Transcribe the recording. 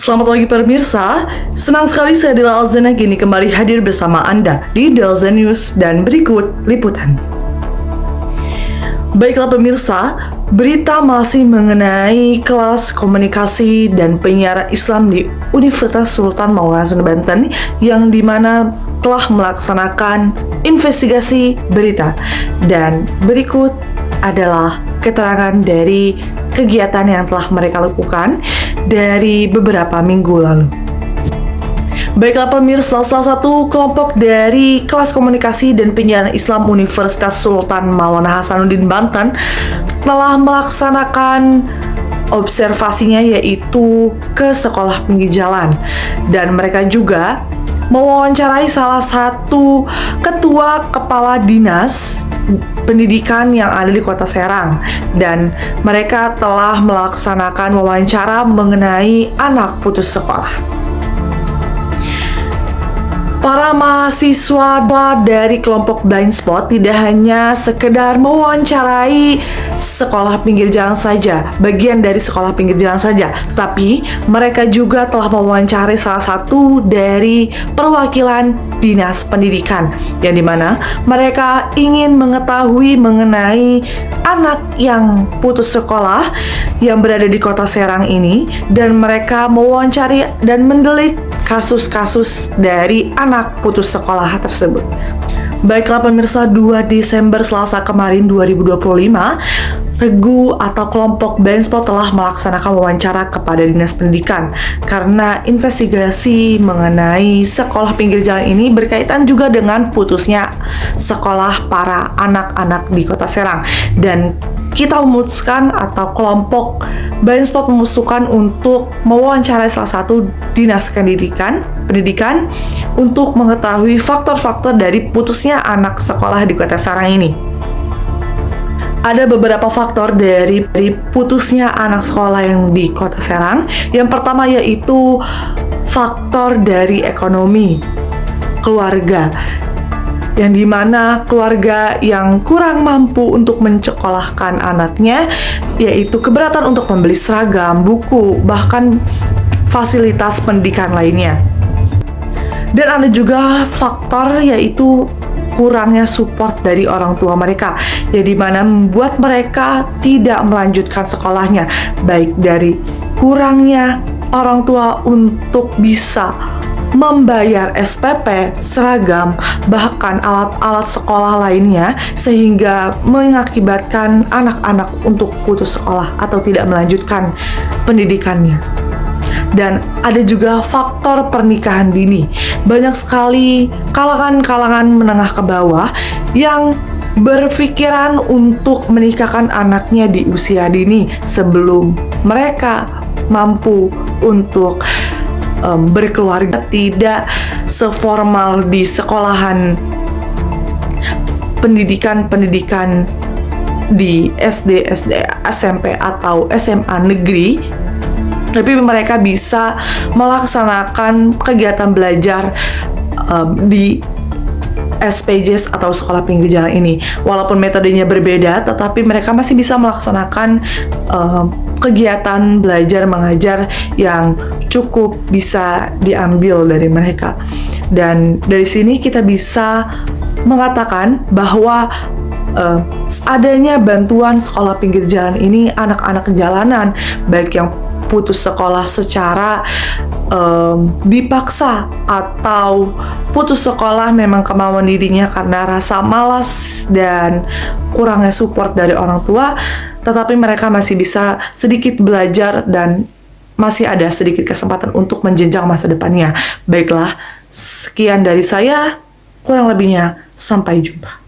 Selamat pagi pemirsa, senang sekali saya Dila Alzana kini kembali hadir bersama Anda di Delza News dan berikut liputan. Baiklah pemirsa, berita masih mengenai kelas komunikasi dan penyiaran Islam di Universitas Sultan Maulana Hasanuddin Banten yang dimana telah melaksanakan investigasi berita. Dan berikut adalah keterangan dari kegiatan yang telah mereka lakukan dari beberapa minggu lalu. Baiklah pemirsa, salah satu kelompok dari kelas komunikasi dan penyiaran Islam Universitas Sultan Maulana Hasanuddin Banten telah melaksanakan observasinya yaitu ke sekolah pinggir jalan, dan mereka juga mewawancarai salah satu ketua kepala dinas pendidikan yang ada di Kota Serang, dan mereka telah melaksanakan wawancara mengenai anak putus sekolah. Para mahasiswa dari kelompok Blind Spot tidak hanya sekedar mewawancarai sekolah pinggir jalan saja, bagian dari sekolah pinggir jalan saja, tetapi mereka juga telah mewawancarai salah satu dari perwakilan dinas pendidikan, yang dimana mereka ingin mengetahui mengenai anak yang putus sekolah yang berada di Kota Serang ini, dan mereka mewawancari dan mendelik kasus-kasus dari anak putus sekolah tersebut. Baiklah pemirsa, 2 Desember Selasa kemarin 2025, Regu atau kelompok Blind Spot telah melaksanakan wawancara kepada Dinas Pendidikan karena investigasi mengenai sekolah pinggir jalan ini berkaitan juga dengan putusnya sekolah para anak-anak di Kota Serang. Dan kita memutuskan atau kelompok Blind Spot memutuskan untuk mewawancarai salah satu dinas pendidikan untuk mengetahui faktor-faktor dari putusnya anak sekolah di Kota Serang ini. Ada beberapa faktor dari putusnya anak sekolah yang di Kota Serang. Yang pertama yaitu faktor dari ekonomi keluarga, yang dimana keluarga yang kurang mampu untuk mencekolahkan anaknya, yaitu keberatan untuk membeli seragam, buku, bahkan fasilitas pendidikan lainnya. Dan ada juga faktor yaitu kurangnya support dari orang tua mereka, yang dimana membuat mereka tidak melanjutkan sekolahnya, baik dari kurangnya orang tua untuk bisa membayar SPP, seragam, bahkan alat-alat sekolah lainnya, sehingga mengakibatkan anak-anak untuk putus sekolah atau tidak melanjutkan pendidikannya. Dan ada juga faktor pernikahan dini. Banyak sekali kalangan menengah ke bawah yang berpikiran untuk menikahkan anaknya di usia dini sebelum mereka mampu untuk berkeluarga. Tidak seformal di sekolahan pendidikan di SD, SMP atau SMA negeri, tapi mereka bisa melaksanakan kegiatan belajar di SPJ atau sekolah pinggir jalan ini. Walaupun metodenya berbeda, tetapi mereka masih bisa melaksanakan kegiatan belajar mengajar yang cukup bisa diambil dari mereka. Dan dari sini kita bisa mengatakan bahwa adanya bantuan sekolah pinggir jalan ini, anak-anak jalanan baik yang putus sekolah secara dipaksa atau putus sekolah memang kemauan dirinya karena rasa malas dan kurangnya support dari orang tua, tetapi mereka masih bisa sedikit belajar dan masih ada sedikit kesempatan untuk menjenjang masa depannya. Baiklah, sekian dari saya, kurang lebihnya sampai jumpa.